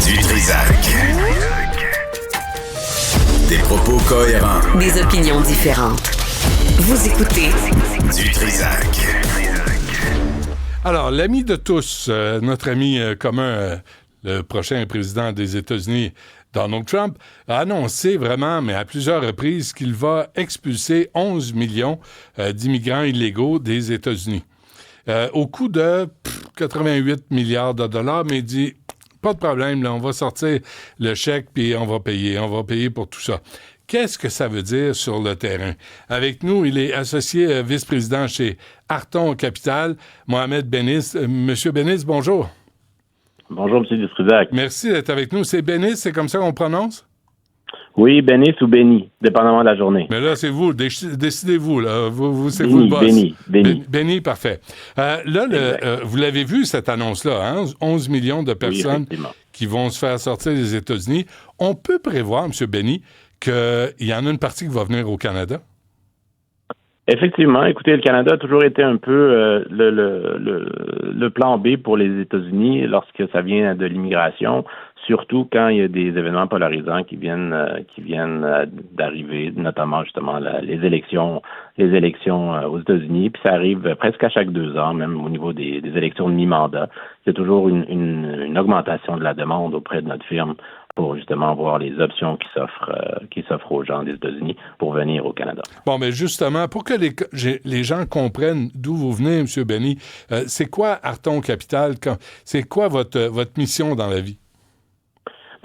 Du Trisac. Des propos cohérents. Des opinions différentes. Vous écoutez Du Trisac. Alors, l'ami de tous, notre ami commun, le prochain président des États-Unis, Donald Trump, a annoncé vraiment, mais à plusieurs reprises, qu'il va expulser 11 millions d'immigrants illégaux des États-Unis. Au coût de 88 milliards de dollars, mais il dit, pas de problème, là, on va sortir le chèque puis on va payer pour tout ça. Qu'est-ce que ça veut dire sur le terrain? Avec nous, il est associé vice-président chez Arton Capital, Mohamed Bennis. Monsieur Bennis, bonjour. Bonjour, M. Dutrisac. Merci d'être avec nous. C'est Bennis, c'est comme ça qu'on prononce? Oui, Bennis ou Benny, dépendamment de la journée. Mais là, c'est vous. Décidez-vous. Là. C'est Benny, vous le boss. Benny. Benny, parfait. Vous l'avez vu, cette annonce-là, hein? 11 millions de personnes qui vont se faire sortir des États-Unis. On peut prévoir, M. Benny, qu'il y en a une partie qui va venir au Canada? Effectivement, écoutez, le Canada a toujours été un peu le plan B pour les États-Unis lorsque ça vient de l'immigration, surtout quand il y a des événements polarisants qui viennent d'arriver, notamment justement les élections aux États-Unis, puis ça arrive presque à chaque 2 ans, même au niveau des élections de mi-mandat. Il y a toujours une augmentation de la demande auprès de notre firme pour justement voir les options qui s'offrent aux gens des États-Unis pour venir au Canada. Bon, mais justement, pour que les gens comprennent d'où vous venez, M. Benny, c'est quoi Arton Capital? C'est quoi votre mission dans la vie?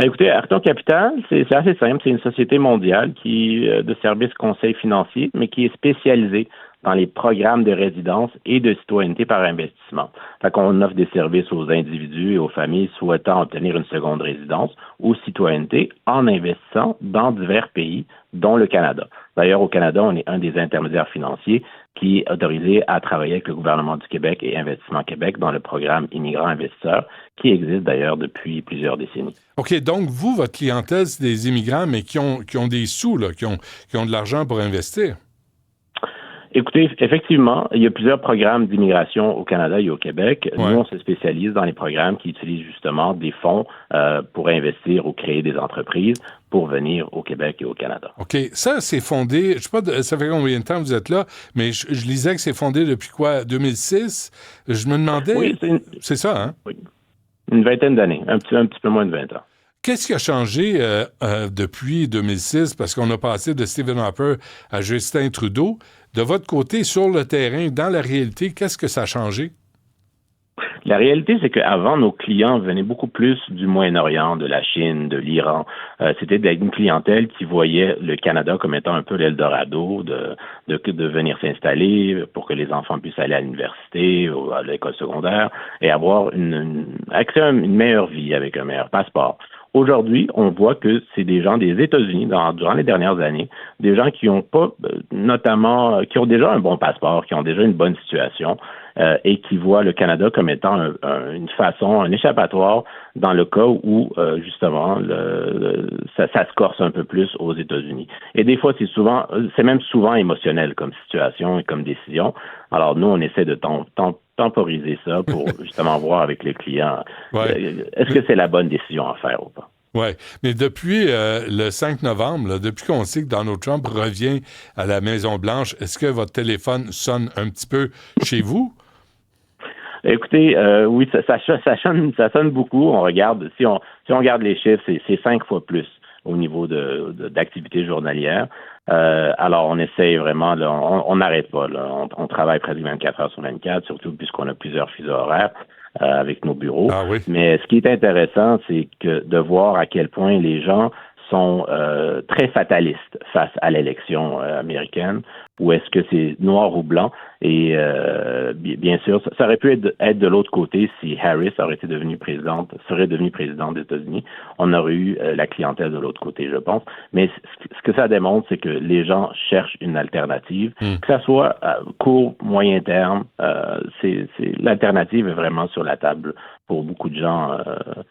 Ben, écoutez, Arton Capital, c'est assez simple. C'est une société mondiale de services conseils financiers, mais qui est spécialisée dans les programmes de résidence et de citoyenneté par investissement. Fait qu'on offre des services aux individus et aux familles souhaitant obtenir une seconde résidence ou citoyenneté en investissant dans divers pays, dont le Canada. D'ailleurs, au Canada, on est un des intermédiaires financiers qui est autorisé à travailler avec le gouvernement du Québec et Investissement Québec dans le programme Immigrants Investisseurs, qui existe d'ailleurs depuis plusieurs décennies. OK, donc vous, votre clientèle, c'est des immigrants, mais qui ont des sous, là, qui ont de l'argent pour investir. Écoutez, effectivement, il y a plusieurs programmes d'immigration au Canada et au Québec. Ouais. Nous, on se spécialise dans les programmes qui utilisent justement des fonds pour investir ou créer des entreprises pour venir au Québec et au Canada. OK. Ça, c'est fondé, je sais pas, ça fait combien de temps vous êtes là, mais je lisais que c'est fondé depuis quoi, 2006? Je me demandais... Oui, c'est ça, hein? Oui. Une vingtaine d'années, un petit peu moins de 20 ans. Qu'est-ce qui a changé depuis 2006? Parce qu'on a passé de Stephen Harper à Justin Trudeau. De votre côté, sur le terrain, dans la réalité, qu'est-ce que ça a changé? La réalité, c'est qu'avant, nos clients venaient beaucoup plus du Moyen-Orient, de la Chine, de l'Iran. C'était une clientèle qui voyait le Canada comme étant un peu l'Eldorado de venir s'installer pour que les enfants puissent aller à l'université ou à l'école secondaire et avoir accès à une meilleure vie avec un meilleur passeport. Aujourd'hui, on voit que c'est des gens des États-Unis, durant les dernières années, des gens qui ont pas, notamment, qui ont déjà un bon passeport, qui ont déjà une bonne situation, et qui voient le Canada comme étant un échappatoire dans le cas où, justement, ça se corse un peu plus aux États-Unis. Et des fois, c'est même souvent émotionnel comme situation et comme décision. Alors, nous, on essaie de temporiser ça pour justement voir avec les clients est-ce que c'est la bonne décision à faire ou pas. Oui, mais depuis le 5 novembre, là, depuis qu'on sait que Donald Trump revient à la Maison-Blanche, est-ce que votre téléphone sonne un petit peu chez vous? Écoutez, oui, ça sonne beaucoup. On regarde, si on regarde les chiffres, c'est 5 fois plus au niveau d'activité journalière. Alors, on essaye vraiment, là, on n'arrête pas. Là, on travaille presque 24 heures sur 24, surtout puisqu'on a plusieurs fuseaux horaires avec nos bureaux. Ah oui. Mais ce qui est intéressant, c'est que de voir à quel point les gens sont très fatalistes face à l'élection américaine, ou est-ce que c'est noir ou blanc? Et bien sûr, ça aurait pu être de l'autre côté si Harris serait devenu président des États-Unis. On aurait eu la clientèle de l'autre côté, je pense. Mais ce que ça démontre, c'est que les gens cherchent une alternative, que ça soit à court, moyen terme. L'alternative est vraiment sur la table pour beaucoup de gens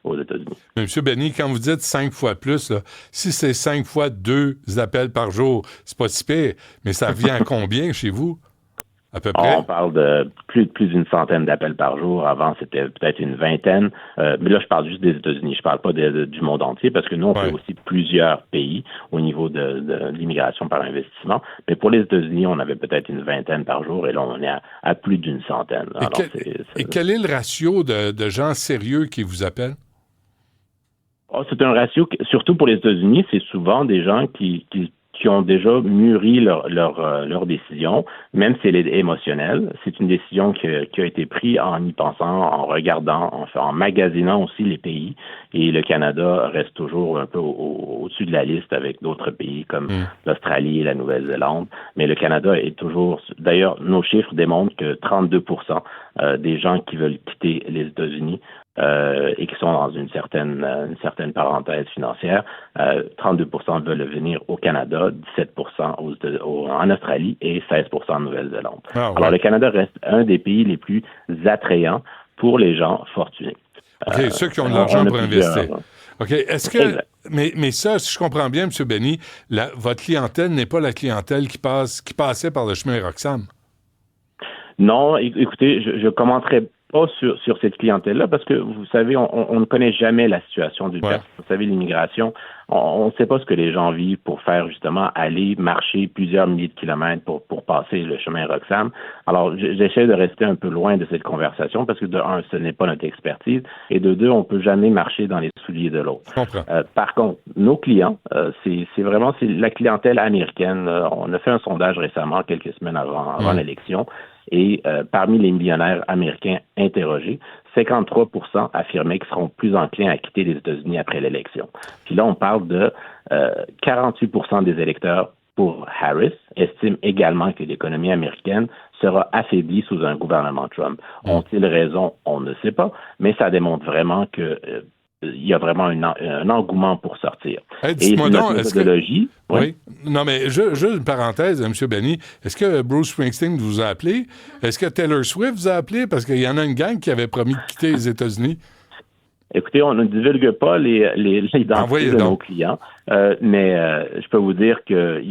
aux États-Unis. Mais M. Benny, quand vous dites 5 fois plus, là, si c'est 5 fois 2 appels par jour, c'est pas si pire, mais ça revient à combien chez vous? À peu près? On parle de plus d'une centaine d'appels par jour. Avant, c'était peut-être une vingtaine. Mais là, je parle juste des États-Unis. Je parle pas du monde entier parce que nous, on fait aussi plusieurs pays au niveau de l'immigration par investissement. Mais pour les États-Unis, on avait peut-être une vingtaine par jour et là, on est à plus d'une centaine. Et quel est le ratio de gens sérieux qui vous appellent? C'est un ratio, surtout pour les États-Unis, c'est souvent des gens qui ont déjà mûri leur décision, même si elle est émotionnelle. C'est une décision qui a été prise en y pensant, en regardant, en magasinant aussi les pays. Et le Canada reste toujours un peu au-dessus de la liste avec d'autres pays comme l'Australie et la Nouvelle-Zélande. Mais le Canada est toujours... D'ailleurs, nos chiffres démontrent que 32% des gens qui veulent quitter les États-Unis et qui sont dans une certaine parenthèse financière, 32% veulent venir au Canada, 17% en Australie et 16% en Nouvelle-Zélande. Ah, ouais. Alors, le Canada reste un des pays les plus attrayants pour les gens fortunés. OK, ceux qui ont de l'argent pour investir. OK, est-ce que... Mais ça, si je comprends bien, M. Benny, votre clientèle n'est pas la clientèle qui passait par le chemin Roxham? Non, écoutez, je commenterai pas sur cette clientèle-là parce que, vous savez, on ne connaît jamais la situation du peuple. Vous savez, l'immigration, on ne sait pas ce que les gens vivent pour faire, justement, aller marcher plusieurs milliers de kilomètres pour passer le chemin Roxham. Alors, j'essaie de rester un peu loin de cette conversation parce que, de un, ce n'est pas notre expertise et de deux, on peut jamais marcher dans les souliers de l'autre. Par contre, nos clients, c'est la clientèle américaine. On a fait un sondage récemment, quelques semaines avant l'élection. Et parmi les millionnaires américains interrogés, 53% affirmaient qu'ils seront plus enclins à quitter les États-Unis après l'élection. Puis là, on parle de 48% des électeurs pour Harris estiment également que l'économie américaine sera affaiblie sous un gouvernement Trump. Ont-ils raison? On ne sait pas, mais ça démontre vraiment que il y a vraiment un engouement pour sortir. Hey, dites-moi donc, méthodologie... Oui. Non, mais juste une parenthèse, M. Benny. Est-ce que Bruce Springsteen vous a appelé? Est-ce que Taylor Swift vous a appelé? Parce qu'il y en a une gang qui avait promis de quitter les États-Unis. Écoutez, on ne divulgue pas les identités de nos clients, mais je peux vous dire que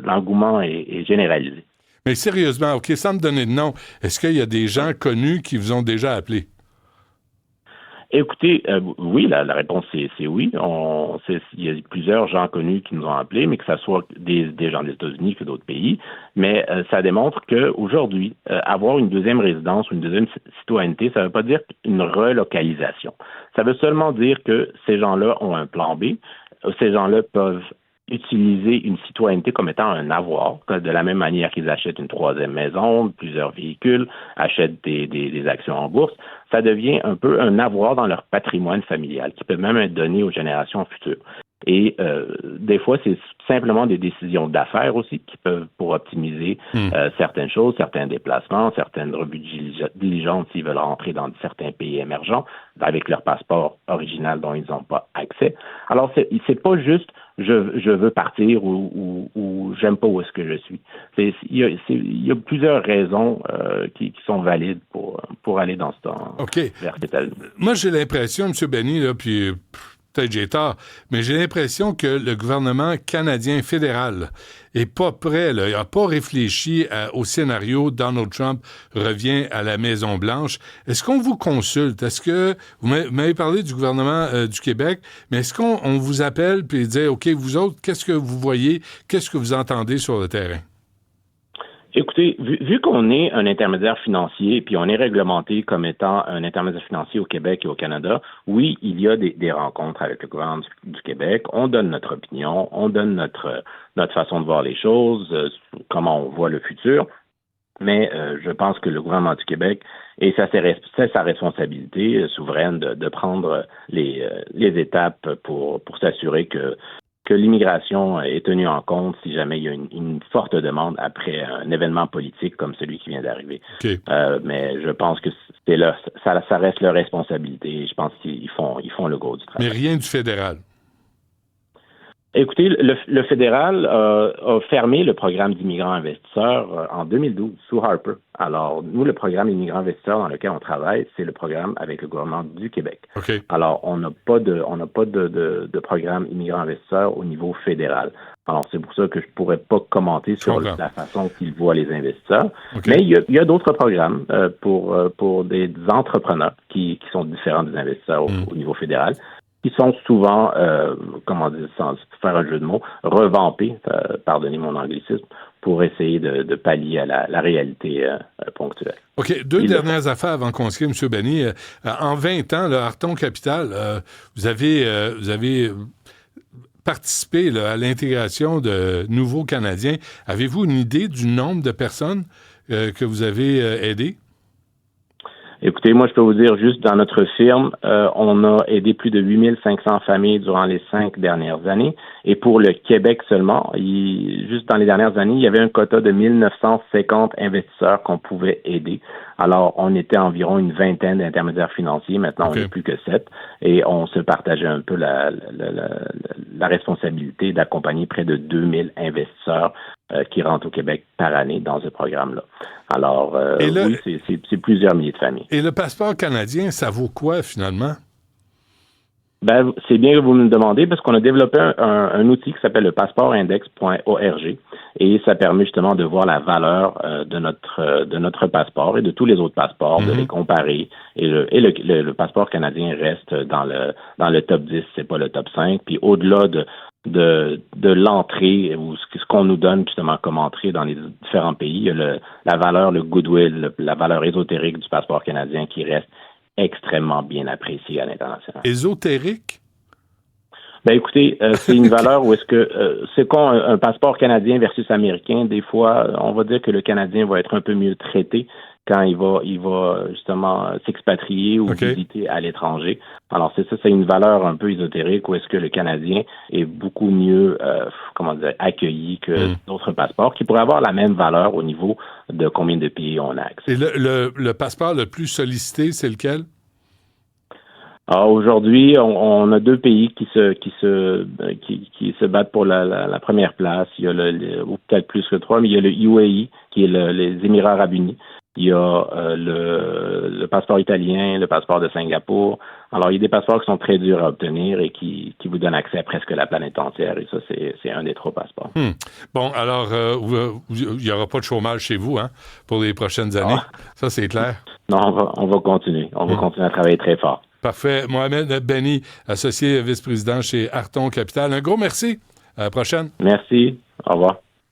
l'engouement est généralisé. Mais sérieusement, OK, sans me donner de nom, est-ce qu'il y a des gens connus qui vous ont déjà appelé? Écoutez, oui, la réponse c'est oui. Il y a plusieurs gens connus qui nous ont appelés, mais que ce soit des gens des États-Unis que d'autres pays. Mais ça démontre qu'aujourd'hui, avoir une deuxième résidence ou une deuxième citoyenneté, ça ne veut pas dire une relocalisation. Ça veut seulement dire que ces gens-là ont un plan B. Ces gens-là peuvent utiliser une citoyenneté comme étant un avoir, de la même manière qu'ils achètent une troisième maison, plusieurs véhicules, achètent des actions en bourse. Ça devient un peu un avoir dans leur patrimoine familial qui peut même être donné aux générations futures. Et des fois, c'est simplement des décisions d'affaires aussi qui peuvent pour optimiser certaines choses, certains déplacements, certaines revues diligentes s'ils veulent rentrer dans certains pays émergents avec leur passeport original dont ils n'ont pas accès. Alors, c'est pas juste je veux partir ou j'aime pas où est-ce que je suis. Il y a plusieurs raisons qui sont valides pour aller dans ce temps vers cet avenir. Moi, j'ai l'impression, M. Benny, là, puis peut-être j'ai tort, mais j'ai l'impression que le gouvernement canadien fédéral est pas prêt, là, il n'a pas réfléchi au scénario Donald Trump revient à la Maison-Blanche. Est-ce qu'on vous consulte? Est-ce que, vous m'avez parlé du gouvernement du Québec, mais est-ce qu'on vous appelle puis dit, OK, vous autres, qu'est-ce que vous voyez, qu'est-ce que vous entendez sur le terrain? Écoutez, vu qu'on est un intermédiaire financier, puis on est réglementé comme étant un intermédiaire financier au Québec et au Canada, oui, il y a des rencontres avec le gouvernement du Québec. On donne notre opinion, on donne notre façon de voir les choses, comment on voit le futur. Mais je pense que le gouvernement du Québec, et c'est sa responsabilité souveraine de prendre les étapes pour s'assurer que l'immigration est tenue en compte si jamais il y a une forte demande après un événement politique comme celui qui vient d'arriver. Okay. Mais je pense que ça reste leur responsabilité. Je pense qu'ils font le gros du travail. Mais rien du fédéral. Écoutez, le fédéral a fermé le programme d'immigrants investisseurs en 2012 sous Harper. Alors, nous, le programme immigrants investisseurs dans lequel on travaille, c'est le programme avec le gouvernement du Québec. Okay. Alors, on n'a pas de programme immigrants investisseurs au niveau fédéral. Alors, c'est pour ça que je ne pourrais pas commenter sur la façon qu'ils voient les investisseurs. Okay. Mais il y a d'autres programmes pour des entrepreneurs qui sont différents des investisseurs au niveau fédéral, qui sont souvent, sans faire un jeu de mots, revampés, pardonnez mon anglicisme, pour essayer de pallier à la réalité ponctuelle. OK. Deux dernières affaires avant qu'on se quitte, M. Benny. En 20 ans, là, Arton Capital, vous avez participé à l'intégration de nouveaux Canadiens. Avez-vous une idée du nombre de personnes que vous avez aidées? Écoutez, moi, je peux vous dire, juste dans notre firme, on a aidé plus de 8500 familles durant les 5 dernières années. Et pour le Québec seulement, juste dans les dernières années, il y avait un quota de 1950 investisseurs qu'on pouvait aider. Alors, on était environ une vingtaine d'intermédiaires financiers. Maintenant, on n'est plus que 7. Et on se partageait un peu la responsabilité d'accompagner près de 2000 investisseurs qui rentrent au Québec par année dans ce programme-là. Alors, oui, c'est plusieurs milliers de familles. Et le passeport canadien, ça vaut quoi, finalement? Ben, c'est bien que vous me le demandez parce qu'on a développé un outil qui s'appelle le passeportindex.org et ça permet justement de voir la valeur de notre passeport et de tous les autres passeports, de les comparer et le passeport canadien reste dans le top 10, c'est pas le top 5. Puis au-delà de l'entrée ou ce qu'on nous donne justement comme entrée dans les différents pays, il y a la valeur, le goodwill, la valeur ésotérique du passeport canadien qui reste extrêmement bien apprécié à l'international. Ésotérique? Ben écoutez, c'est une valeur où est-ce que c'est quoi un passeport canadien versus américain, des fois, on va dire que le Canadien va être un peu mieux traité quand il va justement s'expatrier ou visiter à l'étranger. Alors c'est une valeur un peu ésotérique où est-ce que le Canadien est beaucoup mieux accueilli que d'autres passeports qui pourraient avoir la même valeur au niveau de combien de pays on a accès. Et le passeport le plus sollicité, c'est lequel? Alors aujourd'hui, on a 2 pays qui se battent pour la première place. Il y a ou peut-être plus que 3, mais il y a le UAE qui est les Émirats Arabes Unis. Il y a le passeport italien, le passeport de Singapour. Alors, il y a des passeports qui sont très durs à obtenir et qui vous donnent accès à presque la planète entière. Et ça, c'est un des 3 passeports. Bon, alors, il n'y aura pas de chômage chez vous pour les prochaines années. Ça, c'est clair. Non, on va continuer. On va continuer à travailler très fort. Parfait. Mohamed Benny, associé vice-président chez Arton Capital. Un gros merci. À la prochaine. Merci. Au revoir.